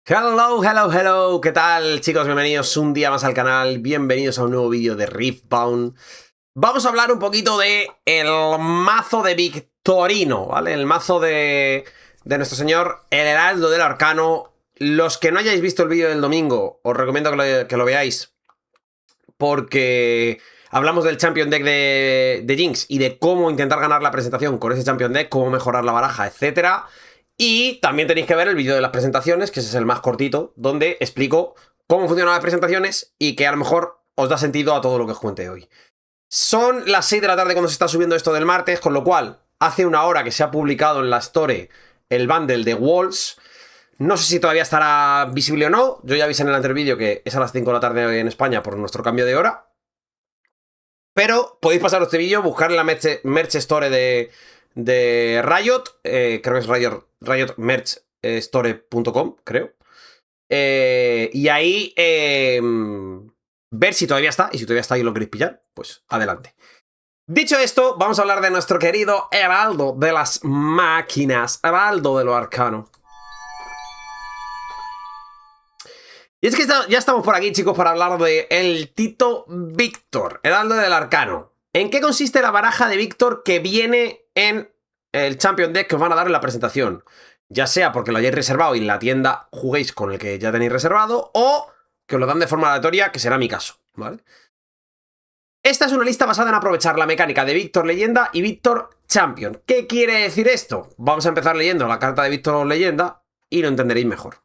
Hello, hello, hello, ¿qué tal, chicos? Bienvenidos un día más al canal, bienvenidos a un nuevo vídeo de Riftbound. Vamos a hablar un poquito de el mazo de Victorino, ¿vale? El mazo de nuestro señor, el Heraldo del Arcano. Los que no hayáis visto el vídeo del domingo, os recomiendo que lo veáis, porque hablamos del Champion Deck de Jinx y de cómo intentar ganar la presentación con ese Champion Deck, cómo mejorar la baraja, etcétera. Y también tenéis que ver el vídeo de las presentaciones, que ese es el más cortito, donde explico cómo funcionan las presentaciones y que a lo mejor os da sentido a todo lo que os cuente hoy. Son las 6 de la tarde cuando se está subiendo esto del martes, con lo cual hace una hora que se ha publicado en la Store el bundle de Walls. No sé si todavía estará visible o no. Yo ya avisé en el anterior vídeo que es a las 5 de la tarde hoy en España por nuestro cambio de hora. Pero podéis pasaros este vídeo, buscar en la merch store de Riot, creo que es riotmerchstore.com, creo. Y ahí ver si todavía está, y si todavía está y lo queréis pillar, pues adelante. Dicho esto, vamos a hablar de nuestro querido Heraldo de las máquinas, Heraldo de lo Arcano. Y es que ya estamos por aquí, chicos, para hablar de el Tito Víctor, Heraldo del Arcano. ¿En qué consiste la baraja de Víctor que viene en el Champion Deck que os van a dar en la presentación? Ya sea porque lo hayáis reservado y en la tienda juguéis con el que ya tenéis reservado, o que os lo dan de forma aleatoria, que será mi caso, ¿vale? Esta es una lista basada en aprovechar la mecánica de Víctor Leyenda y Víctor Champion. ¿Qué quiere decir esto? Vamos a empezar leyendo la carta de Víctor Leyenda y lo entenderéis mejor.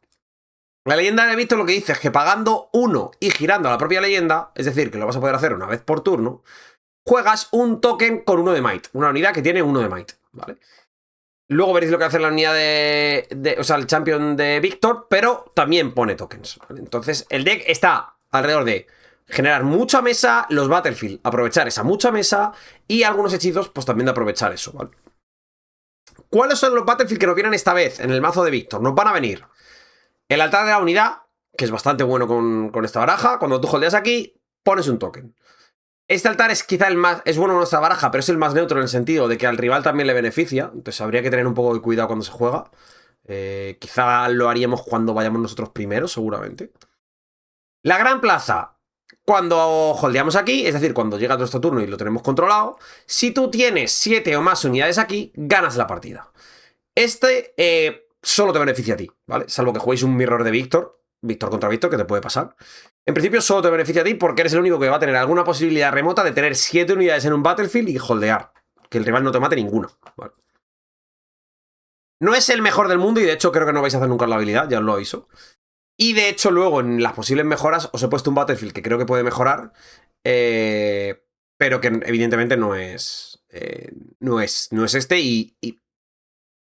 La leyenda de Víctor lo que dice es que pagando 1 y girando a la propia leyenda, es decir, que lo vas a poder hacer una vez por turno, juegas un token con 1 de Might, una unidad que tiene 1 de Might, ¿vale? Luego veréis lo que hace la unidad o sea, el Champion de Víctor, pero también pone tokens, ¿vale? Entonces, el deck está alrededor de generar mucha mesa, los Battlefield, aprovechar esa mucha mesa, y algunos hechizos, pues también de aprovechar eso, ¿vale? ¿Cuáles son los Battlefield que nos vienen esta vez en el mazo de Víctor? Nos van a venir el altar de la unidad, que es bastante bueno con esta baraja. Cuando tú holdeas aquí, pones un token. Este altar es quizá el más... es bueno en nuestra baraja, pero es el más neutro en el sentido de que al rival también le beneficia. Entonces habría que tener un poco de cuidado cuando se juega. Quizá lo haríamos cuando vayamos nosotros primero, seguramente. La gran plaza. Cuando holdeamos aquí, es decir, cuando llega nuestro turno y lo tenemos controlado, si tú tienes 7 o más unidades aquí, ganas la partida. Solo te beneficia a ti, ¿vale? Salvo que juguéis un mirror de Víctor contra Víctor, que te puede pasar. En principio solo te beneficia a ti porque eres el único que va a tener alguna posibilidad remota de tener 7 unidades en un Battlefield y holdear. Que el rival no te mate ninguna, ¿vale? No es el mejor del mundo y de hecho creo que no vais a hacer nunca la habilidad, ya os lo aviso. Y de hecho luego en las posibles mejoras os he puesto un Battlefield que creo que puede mejorar, pero que evidentemente no es este y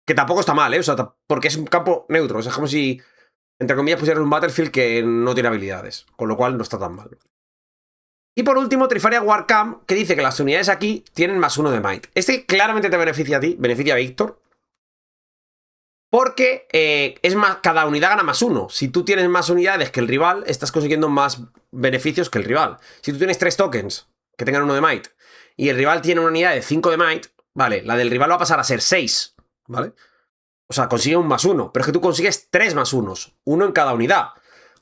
que tampoco está mal, ¿eh? O sea, porque es un campo neutro. O sea, es como si, entre comillas, pusieras un Battlefield que no tiene habilidades. Con lo cual no está tan mal. Y por último, Trifaria Warcam, que dice que las unidades aquí tienen más 1 de Might. Este claramente te beneficia a ti, beneficia a Víctor. Porque es más, cada unidad gana más 1. Si tú tienes más unidades que el rival, estás consiguiendo más beneficios que el rival. Si tú tienes 3 tokens que tengan 1 de Might y el rival tiene una unidad de 5 de Might, vale, la del rival va a pasar a ser 6. ¿Vale? O sea, consigue un más 1, pero es que tú consigues 3 más 1, uno en cada unidad.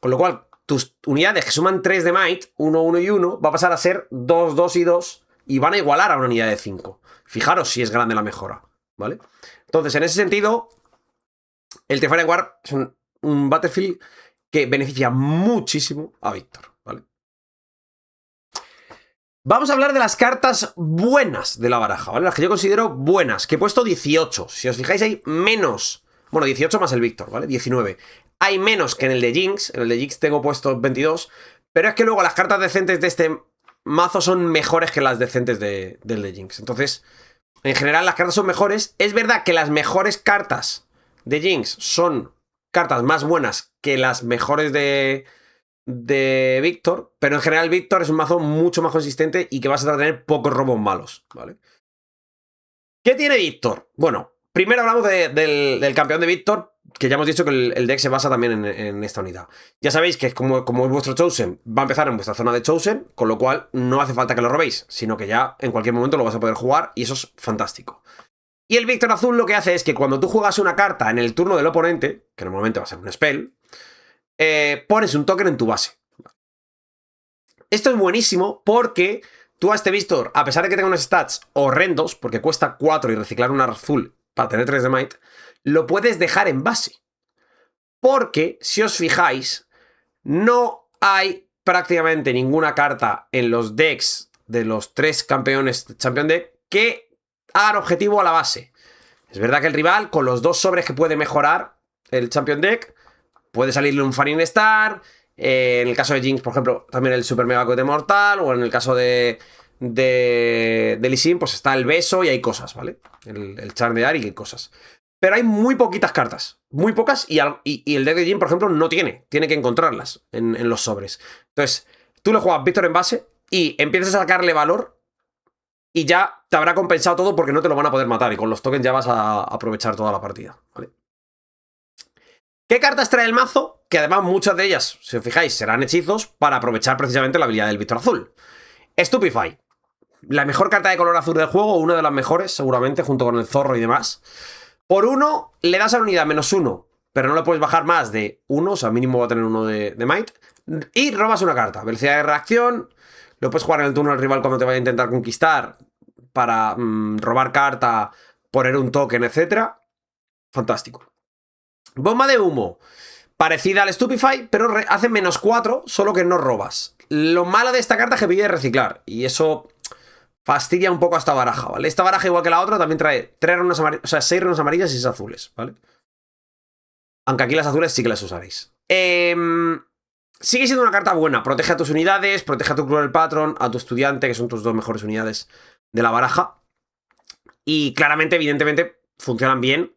Con lo cual, tus unidades que suman 3 de Might, 1, 1 y 1, va a pasar a ser 2, 2 y 2, y van a igualar a una unidad de 5. Fijaros si es grande la mejora, ¿vale? Entonces, en ese sentido, el Teferi War es un Battlefield que beneficia muchísimo a Víctor, ¿vale? Vamos a hablar de las cartas buenas de la baraja, ¿vale? Las que yo considero buenas, que he puesto 18. Si os fijáis hay menos. Bueno, 18 más el Víctor, ¿vale? 19. Hay menos que en el de Jinx. En el de Jinx tengo puesto 22. Pero es que luego las cartas decentes de este mazo son mejores que las decentes del de Jinx. Entonces, en general las cartas son mejores. Es verdad que las mejores cartas de Jinx son cartas más buenas que las mejores de Víctor, pero en general Víctor es un mazo mucho más consistente y que vas a tener pocos robos malos, ¿vale? ¿Qué tiene Víctor? Bueno, primero hablamos del campeón de Víctor, que ya hemos dicho que el deck se basa también en esta unidad. Ya sabéis que como es vuestro Chosen, va a empezar en vuestra zona de Chosen, con lo cual no hace falta que lo robéis, sino que ya en cualquier momento lo vas a poder jugar y eso es fantástico. Y el Víctor azul lo que hace es que cuando tú juegas una carta en el turno del oponente, que normalmente va a ser un spell, pones un token en tu base. Esto es buenísimo porque tú a este Víctor, a pesar de que tenga unos stats horrendos, porque cuesta 4 y reciclar una azul para tener 3 de might, lo puedes dejar en base. Porque, si os fijáis, no hay prácticamente ninguna carta en los decks de los 3 campeones de Champion Deck que hagan objetivo a la base. Es verdad que el rival, con los 2 sobres que puede mejorar el Champion Deck, puede salirle un Fanning Star. En el caso de Jinx, por ejemplo, también el Super Mega Cohete Mortal. O en el caso de Lee Sin, pues está el Beso y hay cosas, ¿vale? El Charm de Ari y hay cosas. Pero hay muy poquitas cartas. Muy pocas. Y el deck de Jin, por ejemplo, no tiene. Tiene que encontrarlas en los sobres. Entonces, tú le juegas Víctor en base y empiezas a sacarle valor. Y ya te habrá compensado todo porque no te lo van a poder matar. Y con los tokens ya vas a aprovechar toda la partida, ¿vale? ¿Qué cartas trae el mazo? Que además muchas de ellas, si os fijáis, serán hechizos para aprovechar precisamente la habilidad del Víctor Azul. Stupefy. La mejor carta de color azul del juego, una de las mejores, seguramente, junto con el Zorro y demás. Por 1, le das a la unidad -1, pero no le puedes bajar más de 1, o sea, mínimo va a tener 1 de might. Y robas una carta. Velocidad de reacción. Lo puedes jugar en el turno del rival cuando te vaya a intentar conquistar para robar carta, poner un token, etc. Fantástico. Bomba de humo. Parecida al Stupefy, pero hace -4, solo que no robas. Lo malo de esta carta es que pide reciclar. Y eso fastidia un poco a esta baraja, ¿vale? Esta baraja, igual que la otra, también trae 3 runas amarillas, o sea, 6 runas amarillas y 6 azules, ¿vale? Aunque aquí las azules sí que las usaréis. Sigue siendo una carta buena. Protege a tus unidades, protege a tu Cruel Patron, a tu estudiante, que son tus 2 mejores unidades de la baraja. Y claramente, evidentemente, funcionan bien.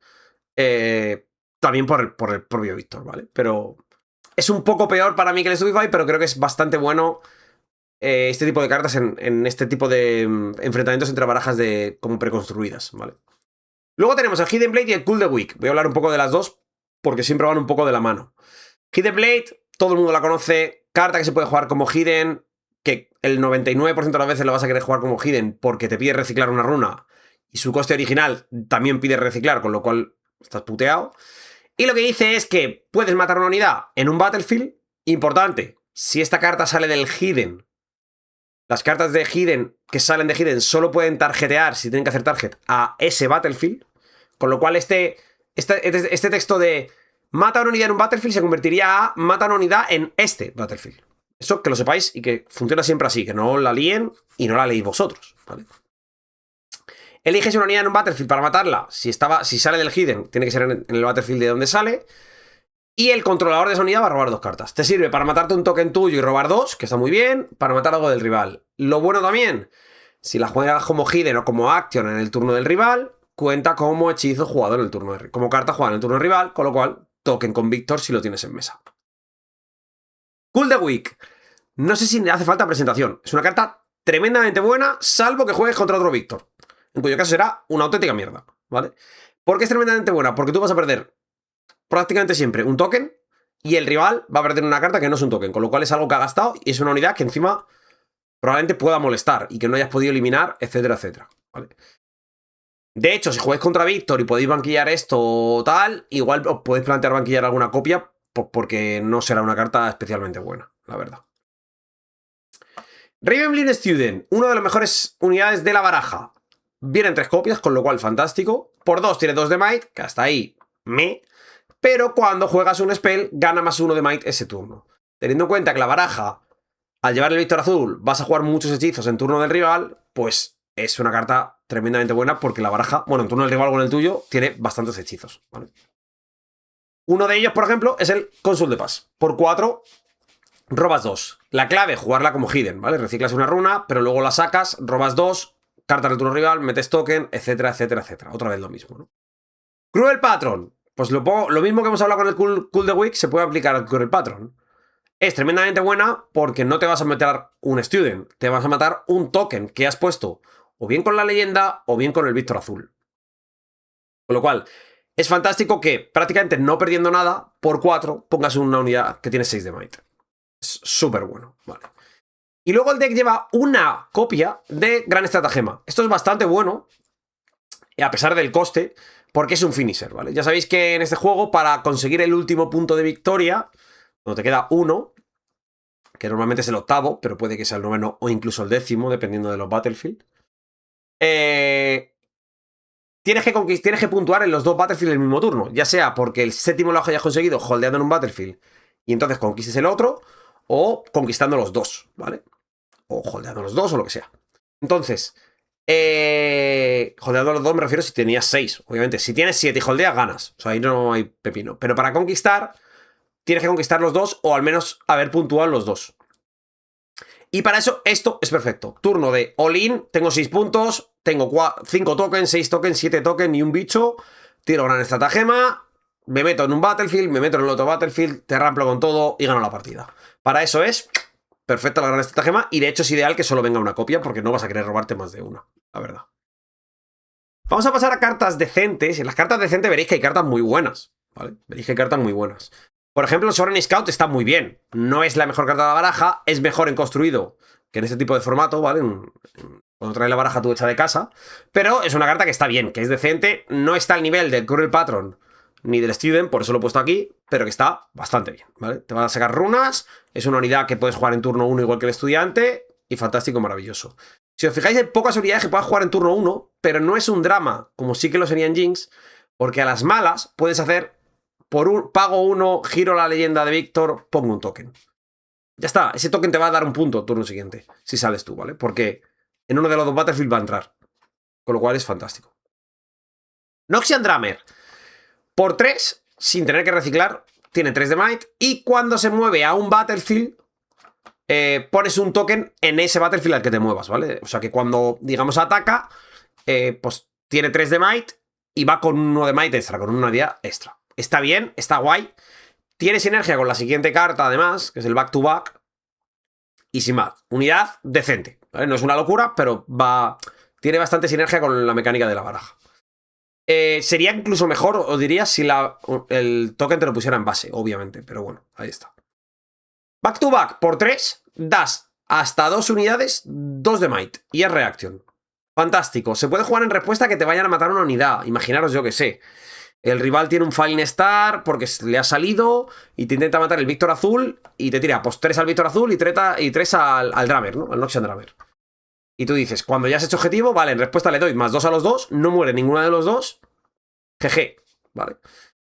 También por el propio Víctor, ¿vale? Pero es un poco peor para mí que el Stupefy, pero creo que es bastante bueno este tipo de cartas en este tipo de enfrentamientos entre barajas como preconstruidas, ¿vale? Luego tenemos el Hidden Blade y el Cool the Weak. Voy a hablar un poco de las dos, porque siempre van un poco de la mano. Hidden Blade, todo el mundo la conoce. Carta que se puede jugar como Hidden, que el 99% de las veces la vas a querer jugar como Hidden porque te pide reciclar una runa. Y su coste original también pide reciclar, con lo cual estás puteado. Y lo que dice es que puedes matar una unidad en un battlefield. Importante, si esta carta sale del Hidden, las cartas de Hidden que salen de Hidden solo pueden tarjetear, si tienen que hacer target, a ese battlefield. Con lo cual este texto de mata una unidad en un battlefield se convertiría a mata una unidad en este battlefield. Eso que lo sepáis y que funciona siempre así, que no la líen y no la leéis vosotros, ¿vale? Eliges una unidad en un battlefield para matarla. Si sale del Hidden, tiene que ser en el battlefield de donde sale. Y el controlador de esa unidad va a robar 2 cartas. Te sirve para matarte un token tuyo y robar 2, que está muy bien, para matar algo del rival. Lo bueno también, si la juegas como Hidden o como Action en el turno del rival, cuenta como hechizo jugado en el turno como carta jugada en el turno del rival, con lo cual, token con Víctor si lo tienes en mesa. Cool the Weak. No sé si le hace falta presentación. Es una carta tremendamente buena, salvo que juegues contra otro Víctor. En cuyo caso será una auténtica mierda, ¿vale? ¿Por qué es tremendamente buena? Porque tú vas a perder prácticamente siempre un token y el rival va a perder una carta que no es un token, con lo cual es algo que ha gastado y es una unidad que encima probablemente pueda molestar y que no hayas podido eliminar, etcétera, etcétera, ¿vale? De hecho, si jugáis contra Víctor y podéis banquillar esto o tal, igual os podéis plantear banquillar alguna copia porque no será una carta especialmente buena, la verdad. Ravenblind Student, una de las mejores unidades de la baraja. Vienen 3 copias, con lo cual fantástico. Por 2 tiene 2 de might, que hasta ahí pero cuando juegas un spell, gana +1 de might ese turno. Teniendo en cuenta que la baraja, al llevar el Víctor Azul, vas a jugar muchos hechizos en turno del rival, pues es una carta tremendamente buena porque la baraja, bueno, en turno del rival o en el tuyo, tiene bastantes hechizos, ¿vale? Uno de ellos, por ejemplo, es el Cónsul de Paz. Por 4, robas 2. La clave, jugarla como Hidden, ¿vale? Reciclas una runa, pero luego la sacas, robas 2, carta del turno rival, metes token, etcétera, etcétera, etcétera. Otra vez lo mismo, ¿no? Cruel Patron. Pues lo mismo que hemos hablado con el Cool the Weak se puede aplicar al Cruel Patron. Es tremendamente buena porque no te vas a meter un Student, te vas a matar un token que has puesto o bien con la leyenda o bien con el Víctor Azul. Con lo cual, es fantástico que prácticamente no perdiendo nada, por 4 pongas una unidad que tiene 6 de might. Es súper bueno, vale. Y luego el deck lleva una copia de Gran Estratagema. Esto es bastante bueno, a pesar del coste, porque es un finisher, ¿vale? Ya sabéis que en este juego, para conseguir el último punto de victoria, Cuando te queda uno, que normalmente es el octavo, pero puede que sea el noveno o incluso el décimo, dependiendo de los Battlefield. Tienes que puntuar en los dos Battlefield en el mismo turno. Ya sea porque el séptimo lo hayas conseguido holdeando en un Battlefield y entonces conquistes el otro, o conquistando los dos, ¿vale? O holdeando los dos o lo que sea. Entonces, holdeando los dos me refiero si tenías 6. Obviamente, si tienes 7 y holdeas, ganas. O sea, ahí no hay pepino. Pero para conquistar, tienes que conquistar los dos o al menos haber puntuado los dos. Y para eso, esto es perfecto. Turno de all-in, tengo 6 puntos, tengo 5 tokens, 6 tokens, 7 tokens y un bicho. Tiro gran estratagema, me meto en un Battlefield, me meto en el otro Battlefield, te ramplo con todo y gano la partida. Para eso es perfecta la gran estratagema y de hecho es ideal que solo venga una copia porque no vas a querer robarte más de una, la verdad. Vamos a pasar a cartas decentes. En las cartas decentes veréis que hay cartas muy buenas, ¿vale? Veréis que hay cartas muy buenas. Por ejemplo, el Sovereign Scout está muy bien. No es la mejor carta de la baraja, es mejor en construido que en este tipo de formato, ¿vale? Cuando traes la baraja tú hecha de casa. Pero es una carta que está bien, que es decente. No está al nivel del Cruel Patron ni del Student, por eso lo he puesto aquí, pero que está bastante bien, ¿vale? Te van a sacar runas, es una unidad que puedes jugar en turno 1 igual que el estudiante, y fantástico, maravilloso. Si os fijáis, hay pocas unidades que puedas jugar en turno 1, pero no es un drama, como sí que lo sería en Jinx, porque a las malas puedes hacer pago 1, giro la leyenda de Víctor, pongo un token. Ya está, ese token te va a dar un punto turno siguiente, si sales tú, ¿vale? Porque en uno de los dos Battlefield va a entrar. Con lo cual es fantástico. Noxian Drummer. Por 3, sin tener que reciclar, tiene 3 de Might. Y cuando se mueve a un Battlefield, pones un token en ese Battlefield al que te muevas, ¿vale? O sea que cuando, digamos, ataca, pues tiene 3 de Might y va con 1 de Might extra, con una unidad extra. Está bien, está guay. Tiene sinergia con la siguiente carta, además, que es el Back to Back. Y sin más, unidad decente, ¿vale? No es una locura, pero tiene bastante sinergia con la mecánica de la baraja. Sería incluso mejor, os diría, si el token te lo pusiera en base, obviamente. Pero bueno, ahí está. Back to Back, por 3, das hasta 2 unidades, 2 de Might. Y es reacción. Fantástico. Se puede jugar en respuesta a que te vayan a matar una unidad. Imaginaros, yo que sé. El rival tiene un Falling Star porque le ha salido y te intenta matar el Víctor Azul y te tira pues 3 al Víctor Azul y 3 al Drummer, ¿no? Al Noxian Drummer. Y tú dices, cuando ya has hecho objetivo, vale, en respuesta le doy más 2 a los dos, no muere ninguna de los dos, GG, ¿vale?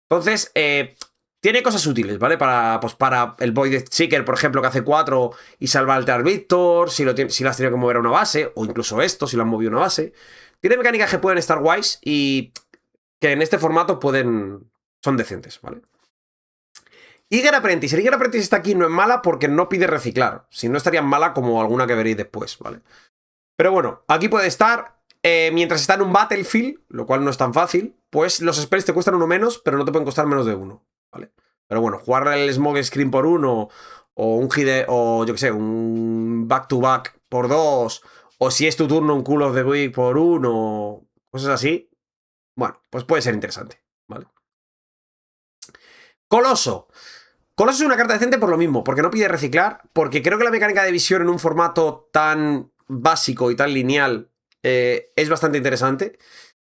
Entonces, tiene cosas útiles, ¿vale? Para el Void Seeker, por ejemplo, que hace 4 y salva al Víctor, si lo has tenido que mover a una base, o incluso esto, si lo han movido a una base. Tiene mecánicas que pueden estar guays y que en este formato son decentes, ¿vale? Eager Apprentice. El Eager Apprentice está aquí, no es mala porque no pide reciclar. Si no, estaría mala como alguna que veréis después, ¿vale? Pero bueno, aquí puede estar. Mientras está en un Battlefield, lo cual no es tan fácil, pues los spells te cuestan 1 menos, pero no te pueden costar menos de 1, ¿vale? Pero bueno, jugar el Smoke Screen por 1, o un Hide, o yo que sé, un Back to Back por 2, o si es tu turno un Cool of the Week por 1, cosas así, bueno, pues puede ser interesante, ¿vale? Coloso. Coloso es una carta decente por lo mismo, porque no pide reciclar, porque creo que la mecánica de visión en un formato tan básico y tan lineal es bastante interesante.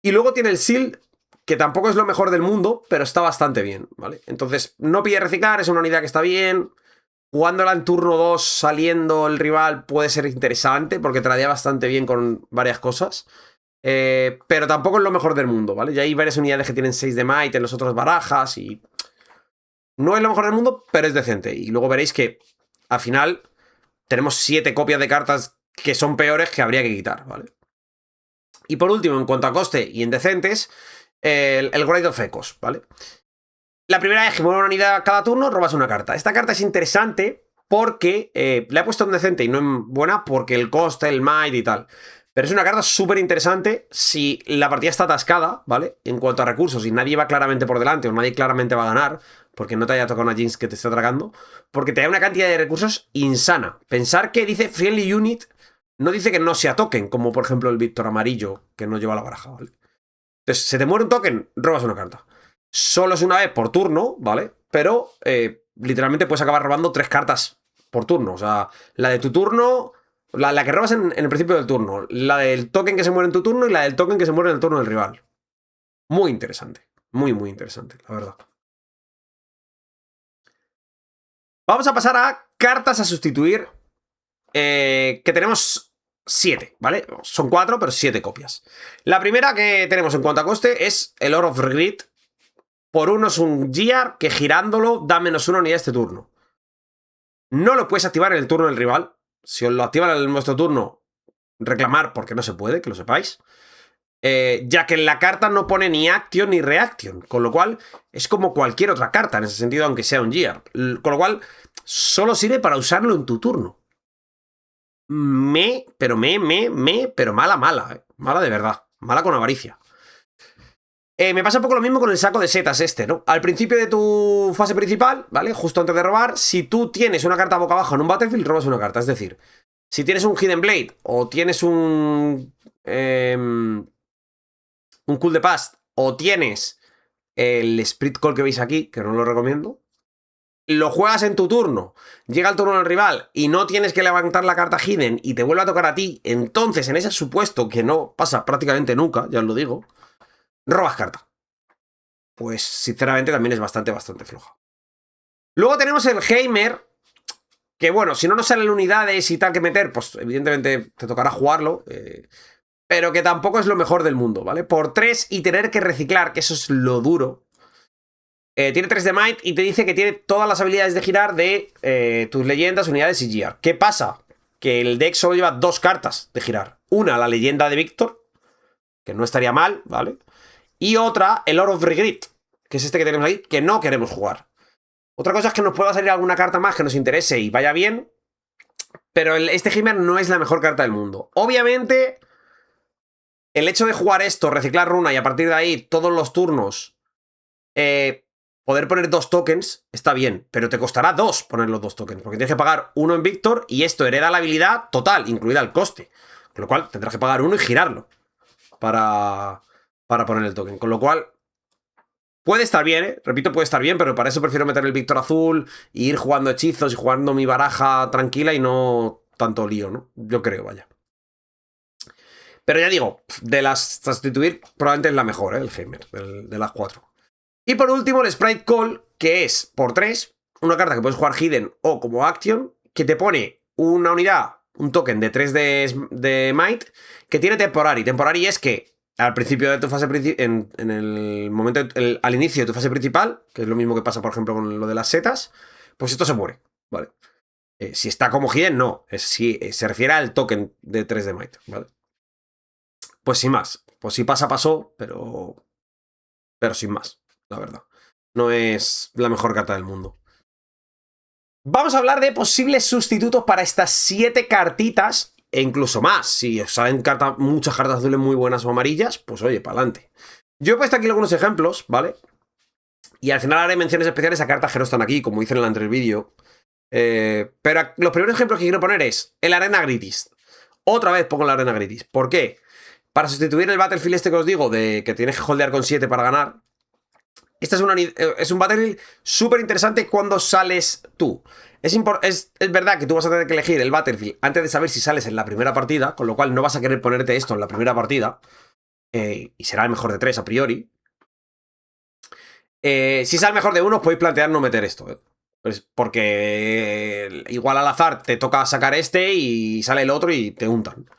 Y luego tiene el Shield, que tampoco es lo mejor del mundo, pero está bastante bien, ¿vale? Entonces, no pide reciclar, es una unidad que está bien. Jugándola en turno 2, saliendo el rival, puede ser interesante, porque tradea bastante bien con varias cosas. Pero tampoco es lo mejor del mundo, ¿vale? Ya hay varias unidades que tienen 6 de Might en los otros barajas y... No es lo mejor del mundo, pero es decente. Y luego veréis que, al final, tenemos 7 copias de cartas que son peores que habría que quitar, ¿vale? Y por último, en cuanto a coste y en decentes, el Grade of Echoes, ¿vale? La primera vez que mueve una unidad cada turno, robas una carta. Esta carta es interesante porque le he puesto en decente y no en buena porque el coste, el might y tal. Pero es una carta súper interesante si la partida está atascada, ¿vale? En cuanto a recursos, y nadie va claramente por delante o nadie claramente va a ganar, porque no te haya tocado una Jinx que te esté tragando, porque te da una cantidad de recursos insana. Pensar que dice Friendly Unit no dice que no sea token, como por ejemplo el Víctor amarillo, que no lleva la baraja, ¿vale? Entonces, se te muere un token, robas una carta. Solo es una vez por turno, ¿vale? Pero literalmente puedes acabar robando 3 cartas por turno. O sea, la de tu turno, la que robas en el principio del turno, la del token que se muere en tu turno y la del token que se muere en el turno del rival. Muy interesante. Muy, muy interesante, la verdad. Vamos a pasar a cartas a sustituir, que tenemos 7, ¿vale? Son 4, pero 7 copias. La primera que tenemos en cuanto a coste es el Ore of Regret. Por 1 es un Gear que girándolo da -1 unidad este turno. No lo puedes activar en el turno del rival. Si os lo activan en vuestro turno, reclamar porque no se puede, que lo sepáis. Ya que en la carta no pone ni action ni reaction, con lo cual es como cualquier otra carta en ese sentido, aunque sea un Gear. Con lo cual solo sirve para usarlo en tu turno. Pero mala, mala de verdad, mala con avaricia. Me pasa un poco lo mismo con el saco de setas este, ¿no? Al principio de tu fase principal, ¿vale? Justo antes de robar, si tú tienes una carta boca abajo en un battlefield, robas una carta. Es decir, si tienes un Hidden Blade o tienes un Cool the Past o tienes el Spirit Call que veis aquí, que no lo recomiendo, lo juegas en tu turno, llega el turno del rival y no tienes que levantar la carta Hidden y te vuelve a tocar a ti, entonces en ese supuesto, que no pasa prácticamente nunca, ya os lo digo, robas carta. Pues sinceramente también es bastante floja. Luego tenemos el Heimer, que bueno, si no nos salen unidades y tal que meter, pues evidentemente te tocará jugarlo, pero que tampoco es lo mejor del mundo, ¿vale? Por 3 y tener que reciclar, que eso es lo duro. Tiene 3 de Might y te dice que tiene todas las habilidades de girar de tus leyendas, unidades y Gear. ¿Qué pasa? Que el deck solo lleva 2 cartas de girar. Una, la leyenda de Victor, que no estaría mal, ¿vale? Y otra, el Ore of Regret, que es este que tenemos ahí, que no queremos jugar. Otra cosa es que nos pueda salir alguna carta más que nos interese y vaya bien, pero este Heimer no es la mejor carta del mundo. Obviamente, el hecho de jugar esto, reciclar runa y a partir de ahí, todos los turnos, poder poner 2 tokens, está bien, pero te costará 2 poner los 2 tokens, porque tienes que pagar 1 en Victor y esto hereda la habilidad total, incluida el coste. Con lo cual, tendrás que pagar 1 y girarlo para poner el token. Con lo cual, puede estar bien, ¿eh? Repito, puede estar bien, pero para eso prefiero meter el Victor azul e ir jugando hechizos y jugando mi baraja tranquila y no tanto lío, ¿no? Yo creo, vaya. Pero ya digo, de las sustituir, probablemente es la mejor, ¿eh? El Heimer, de las 4. Y por último, el Sprite Call, que es por 3, una carta que puedes jugar Hidden o como Action, que te pone una unidad, un token de 3 de Might, que tiene Temporary. Temporary es que al principio de tu fase principal, en el momento, al inicio de tu fase principal, que es lo mismo que pasa, por ejemplo, con lo de las setas, pues esto se muere, ¿vale? Si está como Hidden, no. Se refiere al token de 3 de Might, ¿vale? Pues sin más. Pues si pasa, pasó, pero sin más, la verdad. No es la mejor carta del mundo. Vamos a hablar de posibles sustitutos para estas 7 cartitas, e incluso más. Si os salen muchas cartas azules muy buenas o amarillas, pues oye, para adelante. Yo he puesto aquí algunos ejemplos, ¿vale? Y al final haré menciones especiales a cartas que no están aquí, como hice en el anterior vídeo. Pero los primeros ejemplos que quiero poner es el Arena Gritis. Otra vez pongo el Arena Gritis. ¿Por qué? Para sustituir el Battlefield este que os digo, de que tienes que holdear con 7 para ganar. Este es un Battlefield súper interesante cuando sales tú. Es verdad que tú vas a tener que elegir el Battlefield antes de saber si sales en la primera partida, con lo cual no vas a querer ponerte esto en la primera partida. Y será el mejor de 3 a priori. Si sale mejor de 1, podéis plantear no meter esto. Pues porque igual al azar te toca sacar este y sale el otro y te untan.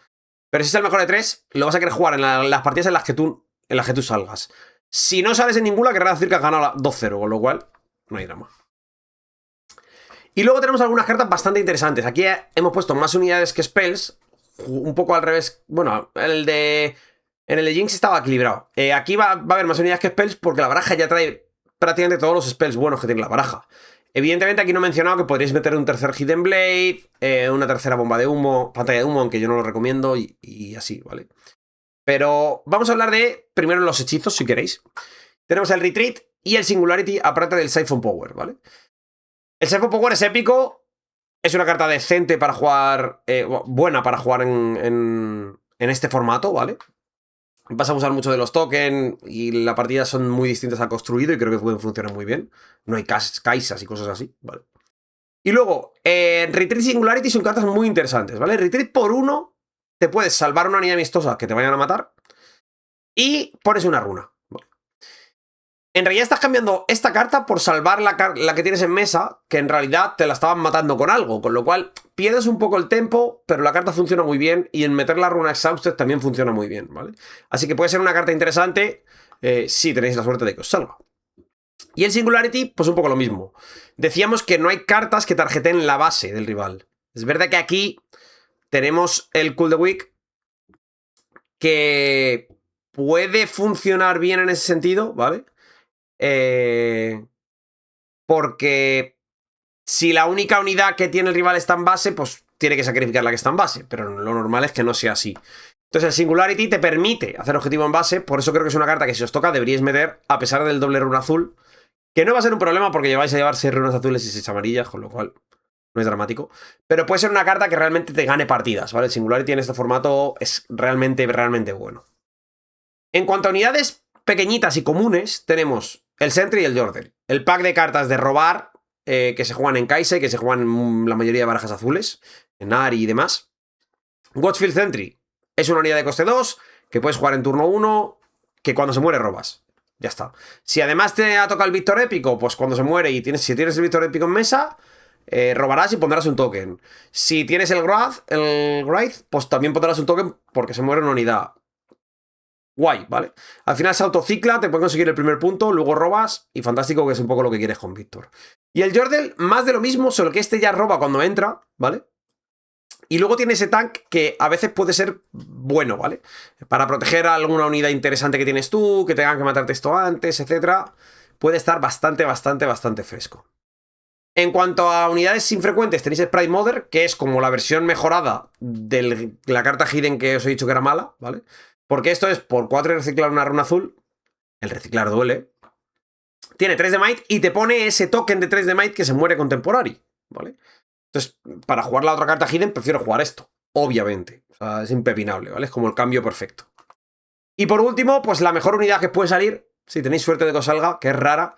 Pero si es el mejor de 3, lo vas a querer jugar en las partidas en las que tú salgas. Si no sales en ninguna, querrá decir que has ganado 2-0, con lo cual no hay drama. Y luego tenemos algunas cartas bastante interesantes. Aquí hemos puesto más unidades que spells, un poco al revés. Bueno, en el de Jinx estaba equilibrado. Aquí va a haber más unidades que spells porque la baraja ya trae prácticamente todos los spells buenos que tiene la baraja. Evidentemente aquí no he mencionado que podríais meter un tercer Hidden Blade, una tercera bomba de humo, pantalla de humo, aunque yo no lo recomiendo, y así, ¿vale? Pero vamos a hablar de primero los hechizos, si queréis. Tenemos el Retreat y el Singularity aparte del Siphon Power, ¿vale? El Siphon Power es épico, es una carta decente para jugar, buena para jugar en este formato, ¿vale? Vas a usar mucho de los tokens y las partidas son muy distintas al construido y creo que pueden funcionar muy bien. No hay kaisas y cosas así, ¿vale? Y luego, Retreat y Singularity son cartas muy interesantes, ¿vale? Retreat por 1 te puedes salvar una unidad amistosa que te vayan a matar y pones una runa. ¿Vale? En realidad estás cambiando esta carta por salvar la que tienes en mesa, que en realidad te la estaban matando con algo, con lo cual pierdes un poco el tempo, pero la carta funciona muy bien y en meter la runa Exhausted también funciona muy bien, ¿vale? Así que puede ser una carta interesante si tenéis la suerte de que os salga. Y el Singularity, pues un poco lo mismo. Decíamos que no hay cartas que tarjeten la base del rival. Es verdad que aquí tenemos el Cool the Weak, que puede funcionar bien en ese sentido, ¿vale? Porque si la única unidad que tiene el rival está en base, pues tiene que sacrificar la que está en base, pero lo normal es que no sea así. Entonces el Singularity te permite hacer objetivo en base, por eso creo que es una carta que si os toca deberíais meter a pesar del doble runa azul, que no va a ser un problema porque vais a llevar 6 runas azules y 6 amarillas, con lo cual no es dramático, pero puede ser una carta que realmente te gane partidas, ¿vale? El Singularity en este formato es realmente bueno. En cuanto a unidades pequeñitas y comunes, tenemos el Sentry y el Yordle. El pack de cartas de robar que se juegan en Kai'Sa y que se juegan en la mayoría de barajas azules, en Ari y demás. Watchfield Sentry es una unidad de coste 2 que puedes jugar en turno 1, que cuando se muere robas. Ya está. Si además te ha tocado el Víctor Épico, pues cuando se muere y si tienes el Víctor Épico en mesa, robarás y pondrás un token. Si tienes el Wraith, pues también pondrás un token porque se muere una unidad. Guay, ¿vale? Al final se autocicla, te puede conseguir el primer punto, luego robas y fantástico, que es un poco lo que quieres con Víctor. Y el Yordle, más de lo mismo, solo que este ya roba cuando entra, ¿vale? Y luego tiene ese tank que a veces puede ser bueno, ¿vale? Para proteger a alguna unidad interesante que tienes tú, que tengan que matarte esto antes, etc. Puede estar bastante fresco. En cuanto a unidades infrecuentes, tenéis el Pride Mother, que es como la versión mejorada de la carta Hidden que os he dicho que era mala, ¿vale? Porque esto es por 4 reciclar una runa azul. El reciclar duele. Tiene 3 de Might y te pone ese token de 3 de Might que se muere con Temporary, ¿vale? Entonces, para jugar la otra carta Hidden, prefiero jugar esto, obviamente. O sea, es impepinable, ¿vale? Es como el cambio perfecto. Y por último, pues la mejor unidad que puede salir, si tenéis suerte de que os salga, que es rara,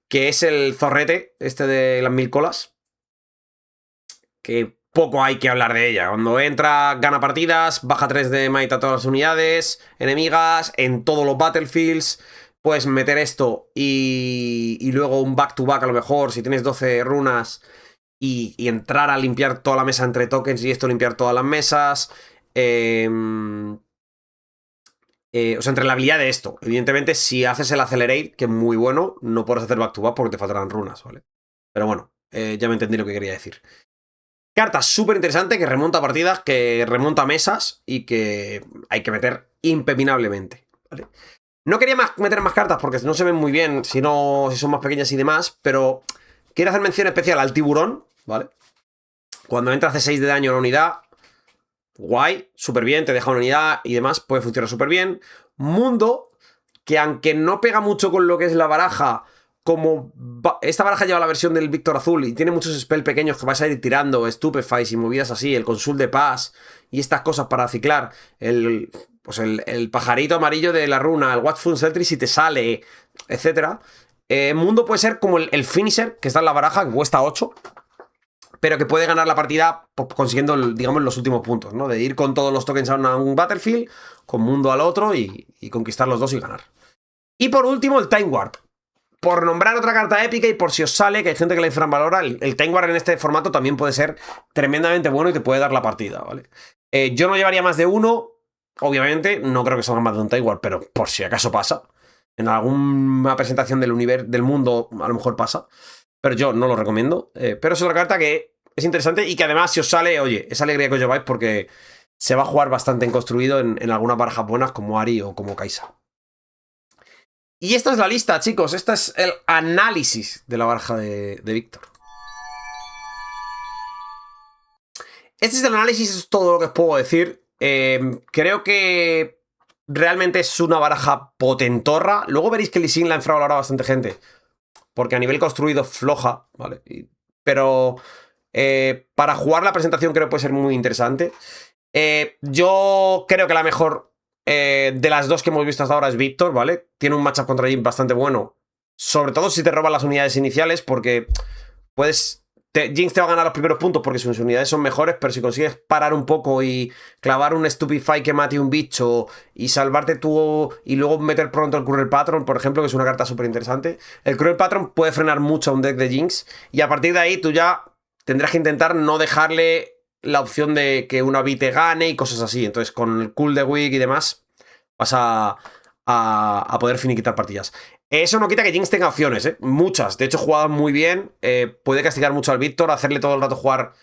que es el zorrete, este de las 1000 colas. Que poco hay que hablar de ella. Cuando entra, gana partidas, baja 3 de might a todas las unidades enemigas, en todos los battlefields. Puedes meter esto y luego un back-to-back a lo mejor, si tienes 12 runas, y entrar a limpiar toda la mesa entre tokens y esto limpiar todas las mesas. O sea, entre la habilidad de esto. Evidentemente, si haces el Accelerate, que es muy bueno, no podrás hacer back-to-back porque te faltarán runas, ¿vale? Pero bueno, ya me entendí lo que quería decir. Carta súper interesante que remonta partidas, que remonta mesas y que hay que meter impepinablemente, ¿vale? No quería meter más cartas porque no se ven muy bien si son más pequeñas y demás, pero quiero hacer mención especial al tiburón, ¿vale? Cuando entra hace 6 de daño a la unidad, guay, súper bien, te deja una unidad y demás, puede funcionar súper bien. Mundo, que aunque no pega mucho con lo que es la baraja, como esta baraja lleva la versión del Víctor Azul y tiene muchos spells pequeños que vais a ir tirando, Stupefies y movidas así, el Consul de Paz y estas cosas para ciclar, el pajarito amarillo de la runa, el Watchful Sentry si te sale, etc. Mundo puede ser como el finisher que está en la baraja, que cuesta 8, pero que puede ganar la partida consiguiendo, digamos, los últimos puntos, ¿no? De ir con todos los tokens a un battlefield, con Mundo al otro y conquistar los dos y ganar. Y por último, el Time Warp. Por nombrar otra carta épica y por si os sale, que hay gente que la infravalora, el Time Warp en este formato también puede ser tremendamente bueno y te puede dar la partida, ¿vale? Yo no llevaría más de uno, obviamente, no creo que salga más de un Time Warp, pero por si acaso pasa. En alguna presentación del mundo a lo mejor pasa, pero yo no lo recomiendo. Pero es otra carta que es interesante y que además si os sale, oye, es alegría que os lleváis porque se va a jugar bastante en construido en algunas barajas buenas como Ari o como Kai'Sa. Y esta es la lista, chicos. Este es el análisis de la baraja de Víctor. Este es el análisis, es todo lo que os puedo decir. Creo que realmente es una baraja potentorra. Luego veréis que Lee Sin la ha infravalorado bastante gente. Porque a nivel construido floja, ¿vale? Pero para jugar la presentación creo que puede ser muy interesante. Yo creo que la mejor de las dos que hemos visto hasta ahora es Víctor, ¿vale? Tiene un matchup contra Jhin bastante bueno. Sobre todo si te roban las unidades iniciales, porque puedes Jinx te va a ganar los primeros puntos porque sus unidades son mejores, pero si consigues parar un poco y clavar un Stupefy que mate un bicho y salvarte tú y luego meter pronto el Cruel Patron, por ejemplo, que es una carta súper interesante, el Cruel Patron puede frenar mucho a un deck de Jinx y a partir de ahí tú ya tendrás que intentar no dejarle la opción de que una B te gane y cosas así. Entonces con el cool de Wick y demás vas a poder finiquitar partidas. Eso no quita que Jinx tenga opciones, ¿eh? Muchas. De hecho, jugadas muy bien. Puede castigar mucho al Víctor, hacerle todo el rato jugar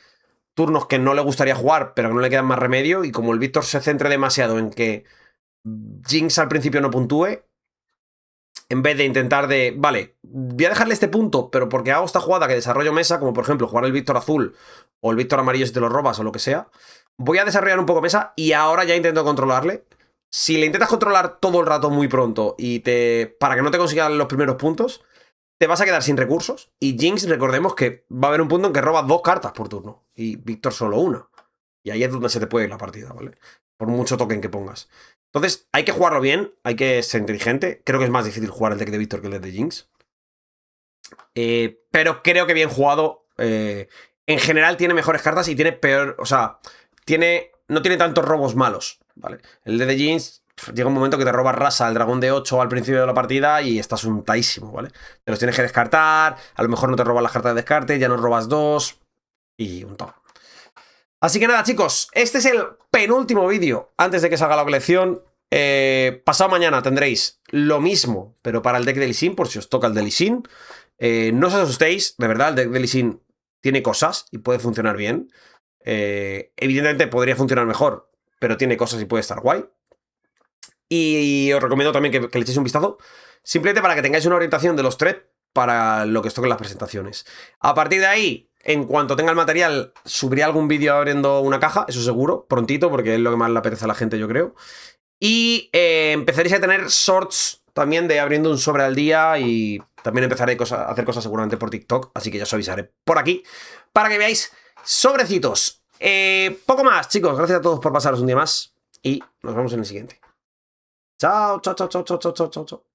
turnos que no le gustaría jugar, pero que no le quedan más remedio. Y como el Víctor se centre demasiado en que Jinx al principio no puntúe, en vez de intentar de, vale, voy a dejarle este punto, pero porque hago esta jugada que desarrollo mesa, como por ejemplo jugar el Víctor azul o el Víctor amarillo si te lo robas o lo que sea, voy a desarrollar un poco mesa y ahora ya intento controlarle. Si le intentas controlar todo el rato muy pronto y para que no te consigan los primeros puntos, te vas a quedar sin recursos. Y Jinx, recordemos que va a haber un punto en que robas 2 cartas por turno y Víctor solo una. Y ahí es donde se te puede ir la partida, ¿vale? Por mucho token que pongas. Entonces, hay que jugarlo bien, hay que ser inteligente. Creo que es más difícil jugar el deck de Víctor que el deck de Jinx. Pero creo que bien jugado. En general tiene mejores cartas y tiene peor... O sea, no tiene tantos robos malos, ¿vale? El deck de Jinx llega un momento que te robas Rasa, el dragón de 8 al principio de la partida y estás untadísimo, ¿vale? Te los tienes que descartar, a lo mejor no te robas las cartas de descarte, ya no robas 2 y un todo. Así que nada, chicos, este es el penúltimo vídeo antes de que salga la colección. Pasado mañana tendréis lo mismo, pero para el deck de Lee Sin, por si os toca el de Lee Sin. No os asustéis, de verdad, el deck de Lee Sin tiene cosas y puede funcionar bien. Evidentemente podría funcionar mejor, pero tiene cosas y puede estar guay. Y os recomiendo también que le echéis un vistazo, simplemente para que tengáis una orientación de los tres para lo que os toque en las presentaciones. A partir de ahí, en cuanto tenga el material, subiré algún vídeo abriendo una caja, eso seguro, prontito, porque es lo que más le apetece a la gente, yo creo. Y empezaréis a tener shorts también de abriendo un sobre al día y también empezaré a hacer cosas seguramente por TikTok, así que ya os avisaré por aquí para que veáis sobrecitos. Poco más, chicos, gracias a todos por pasaros un día más y nos vemos en el siguiente. Chao, chao, chao, chao, chao, chao, chao, chao.